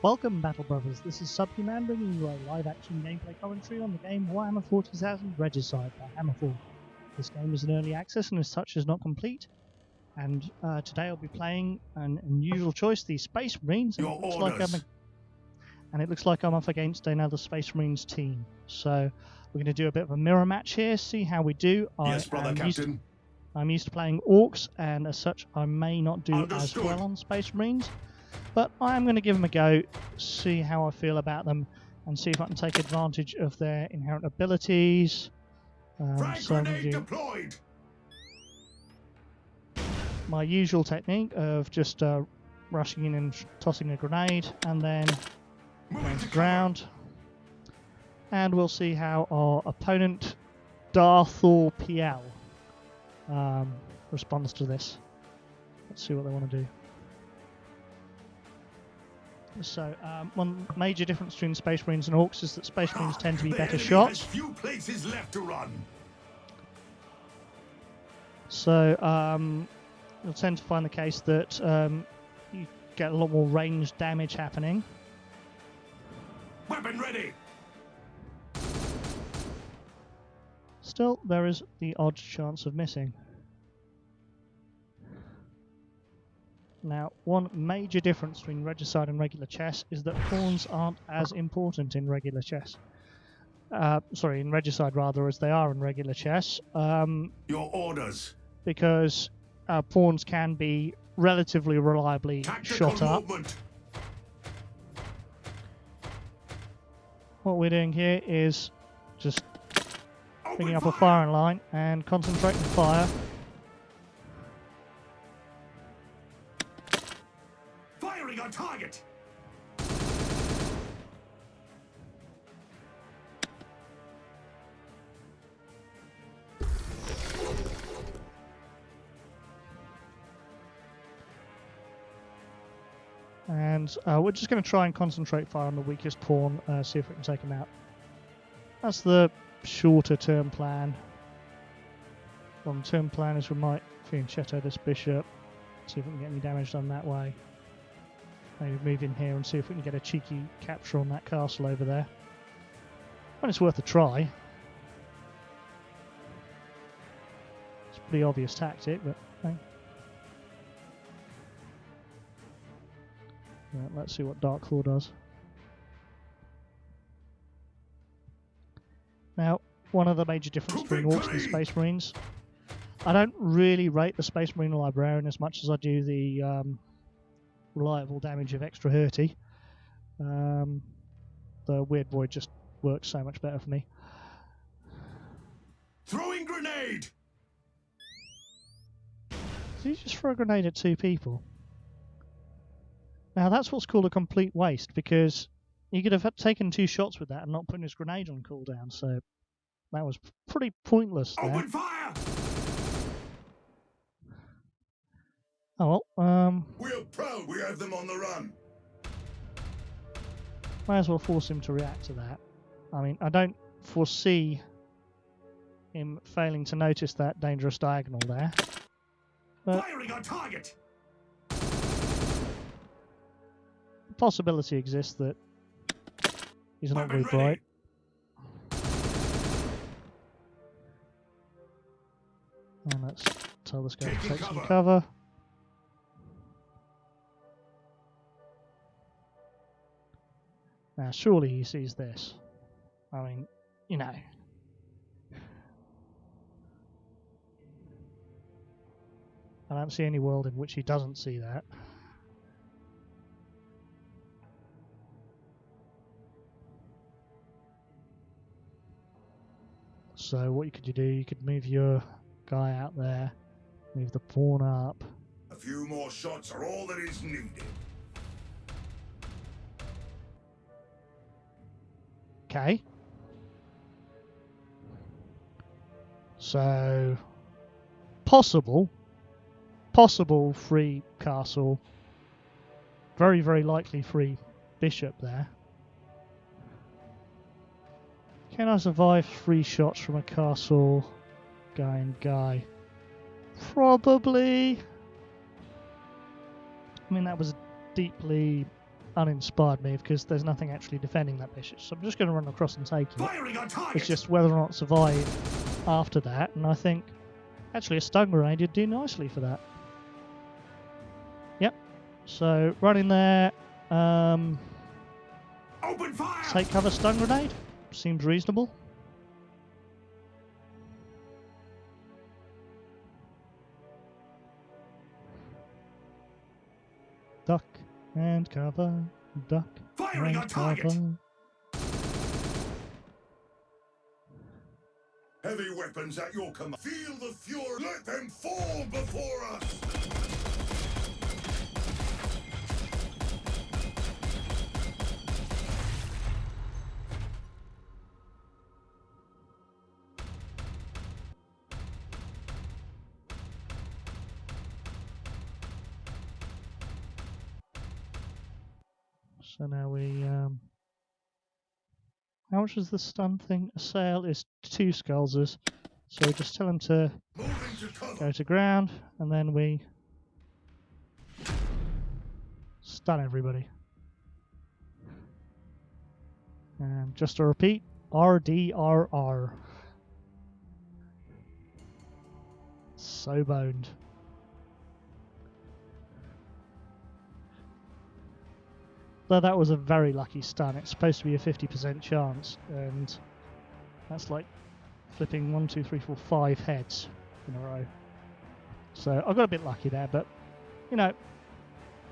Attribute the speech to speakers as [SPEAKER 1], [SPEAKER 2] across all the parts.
[SPEAKER 1] Welcome, Battle Brothers. This is Subhuman bringing you a live-action gameplay commentary on the game Warhammer 40,000 Regicide by Hammerfall. This game is in early access and as such is not complete. And today I'll be playing an unusual choice, the Space Marines. And it looks like I'm up against another Space Marines team. So we're going to do a bit of a mirror match here, see how we do.
[SPEAKER 2] Yes, brother Captain.
[SPEAKER 1] I'm used to playing orcs, and as such I may not do
[SPEAKER 2] Understood.
[SPEAKER 1] as well on Space Marines. But I am going to give them a go, see how I feel about them, and see if I can take advantage of their inherent abilities.
[SPEAKER 2] Frag
[SPEAKER 1] So I'm going
[SPEAKER 2] grenade
[SPEAKER 1] to do
[SPEAKER 2] deployed.
[SPEAKER 1] my usual technique of just rushing in and tossing a grenade, and then
[SPEAKER 2] Moving
[SPEAKER 1] going
[SPEAKER 2] to
[SPEAKER 1] to ground. And we'll see how our opponent, Darthor PL, responds to this. Let's see what they want to do. So, one major difference between Space Marines and Orcs is that Space Marines tend to be
[SPEAKER 2] The
[SPEAKER 1] better
[SPEAKER 2] enemy
[SPEAKER 1] shots.
[SPEAKER 2] has few places left to run.
[SPEAKER 1] So, you'll tend to find the case that you get a lot more range damage happening.
[SPEAKER 2] Weapon ready.
[SPEAKER 1] Still, there is the odd chance of missing. Now, one major difference between Regicide and regular chess is that pawns aren't as important in regular chess. In Regicide rather, as they are in regular chess.
[SPEAKER 2] Your orders.
[SPEAKER 1] Because pawns can be relatively reliably
[SPEAKER 2] Tactical
[SPEAKER 1] shot up.
[SPEAKER 2] movement.
[SPEAKER 1] What we're doing here is just picking up a
[SPEAKER 2] fire.
[SPEAKER 1] firing line and concentrating fire.
[SPEAKER 2] Firing on target.
[SPEAKER 1] And we're just going to try and concentrate fire on the weakest pawn, see if we can take him out. That's the shorter term plan. Long term plan is we might fianchetto this bishop, see if we can get any damage done that way. Maybe move in here and see if we can get a cheeky capture on that castle over there. Well, it's worth a try. It's a pretty obvious tactic, but hey. Yeah, let's see what Darkfall does. Now, one of the major differences between Orcs and Space Marines, I don't really rate the Space Marine Librarian as much as I do the reliable damage of Extra Hurty. The Weird Void just works so much better for me.
[SPEAKER 2] Throwing grenade.
[SPEAKER 1] Did you just throw a grenade at two people? Now that's what's called a complete waste, because he could have taken two shots with that and not putting his grenade on cooldown, so that was pretty pointless there.
[SPEAKER 2] Open fire.
[SPEAKER 1] Oh well,
[SPEAKER 2] We're proud we have them on the run.
[SPEAKER 1] might as well force him to react to that. I mean, I don't foresee him failing to notice that dangerous diagonal there. But
[SPEAKER 2] Firing on target.
[SPEAKER 1] the possibility exists that he's not very
[SPEAKER 2] Weapon
[SPEAKER 1] bright.
[SPEAKER 2] ready.
[SPEAKER 1] And let's tell this guy to
[SPEAKER 2] Taking
[SPEAKER 1] take some
[SPEAKER 2] cover.
[SPEAKER 1] cover. Now, surely he sees this. I mean, you know. I don't see any world in which he doesn't see that. So what you do, you could move your guy out there, move the pawn up.
[SPEAKER 2] A few more shots are all that is needed.
[SPEAKER 1] Okay. So possible free castle. Very, very likely free bishop there. Can I survive 3 shots from a castle guy and guy? Probably. I mean, that was deeply uninspired move because there's nothing actually defending that bishop. So I'm just going to run across and take it.
[SPEAKER 2] Firing on target.
[SPEAKER 1] It's just whether or not survive after that, and I think actually a stun grenade would do nicely for that. Yep. So running there.
[SPEAKER 2] Open fire.
[SPEAKER 1] Take cover, stun grenade. Seems reasonable. Duck and cover. Duck
[SPEAKER 2] Firing
[SPEAKER 1] and
[SPEAKER 2] on target.
[SPEAKER 1] cover.
[SPEAKER 2] Heavy weapons at your command. Feel the fury. Let them fall before us.
[SPEAKER 1] So now we, how much is the stun thing? A sail is 2 skulls. So just tell him to
[SPEAKER 2] Moving to cover.
[SPEAKER 1] go to ground, and then we stun everybody. And just to repeat, RDRR. So boned. Though that was a very lucky stun. It's supposed to be a 50% chance, and that's like flipping 1, 2, 3, 4, 5 heads in a row. So I got a bit lucky there, but you know,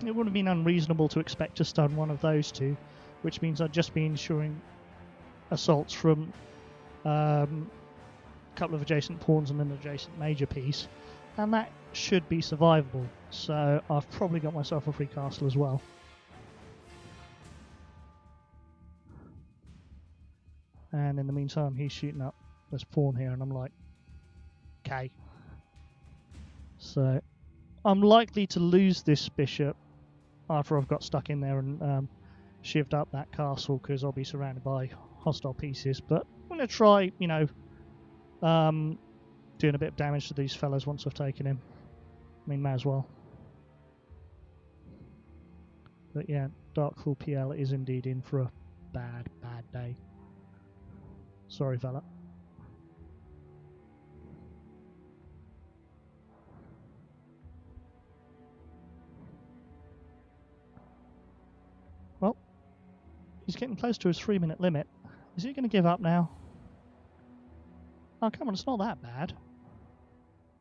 [SPEAKER 1] it would have been unreasonable to expect to stun one of those two, which means I'd just be ensuring assaults from a couple of adjacent pawns and an adjacent major piece, and that should be survivable. So I've probably got myself a free castle as well. And in the meantime, he's shooting up this pawn here, and I'm like, okay. So I'm likely to lose this bishop after I've got stuck in there and shivved up that castle, because I'll be surrounded by hostile pieces. But I'm going to try, you know, doing a bit of damage to these fellas once I've taken him. I mean, may as well. But yeah, Darkfall PL is indeed in for a bad, bad day. Sorry, fella. Well, he's getting close to his 3-minute limit. Is he going to give up now? Oh, come on, it's not that bad.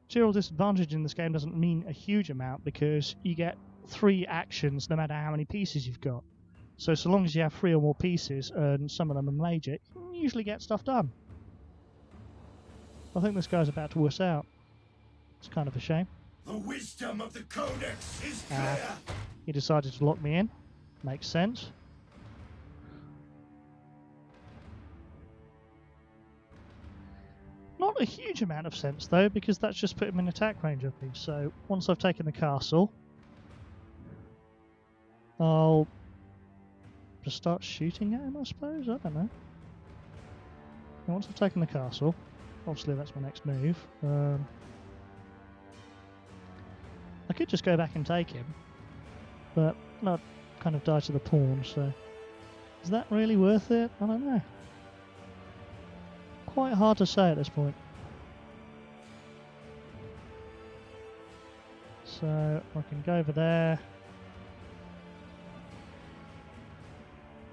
[SPEAKER 1] Material disadvantage in this game doesn't mean a huge amount, because you get 3 actions no matter how many pieces you've got. So long as you have 3 or more pieces, and some of them are major, you can usually get stuff done. I think this guy's about to wuss out. It's kind of a shame.
[SPEAKER 2] The wisdom of the Codex is clear.
[SPEAKER 1] He decided to lock me in. Makes sense. Not a huge amount of sense though, because that's just put him in attack range of me. So once I've taken the castle, I'll just start shooting at him, I suppose. I don't know. And once I've taken the castle, obviously that's my next move. I could just go back and take him, but I'd kind of die to the pawn, so is that really worth it? I don't know. Quite hard to say at this point. So I can go over there,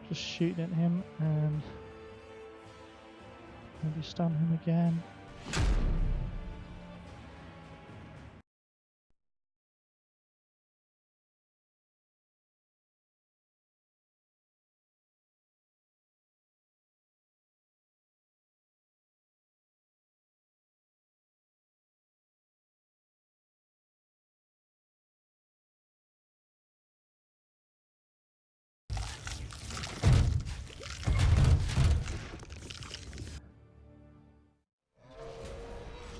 [SPEAKER 1] just shoot at him and maybe stun him again.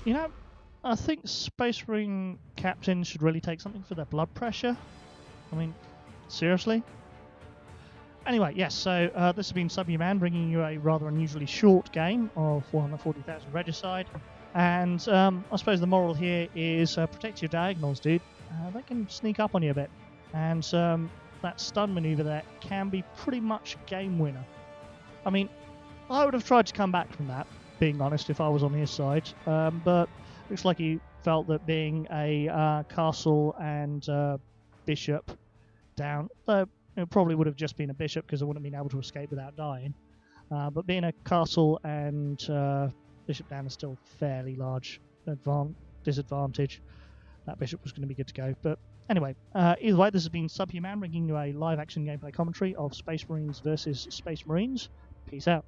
[SPEAKER 1] You know, I think Space Marine captains should really take something for their blood pressure. I mean, seriously? Anyway, yes, so this has been Subhuman, bringing you a rather unusually short game of Warhammer 40,000 Regicide. And I suppose the moral here is protect your diagonals, dude. They can sneak up on you a bit. And that stun maneuver there can be pretty much a game winner. I mean, I would have tried to come back from that, being honest, if I was on his side, but looks like he felt that being a castle and bishop down, though it probably would have just been a bishop because I wouldn't have been able to escape without dying, but being a castle and bishop down is still fairly large disadvantage. That bishop was going to be good to go, but anyway, either way, this has been Subhuman bringing you a live action gameplay commentary of Space Marines versus Space Marines. Peace out.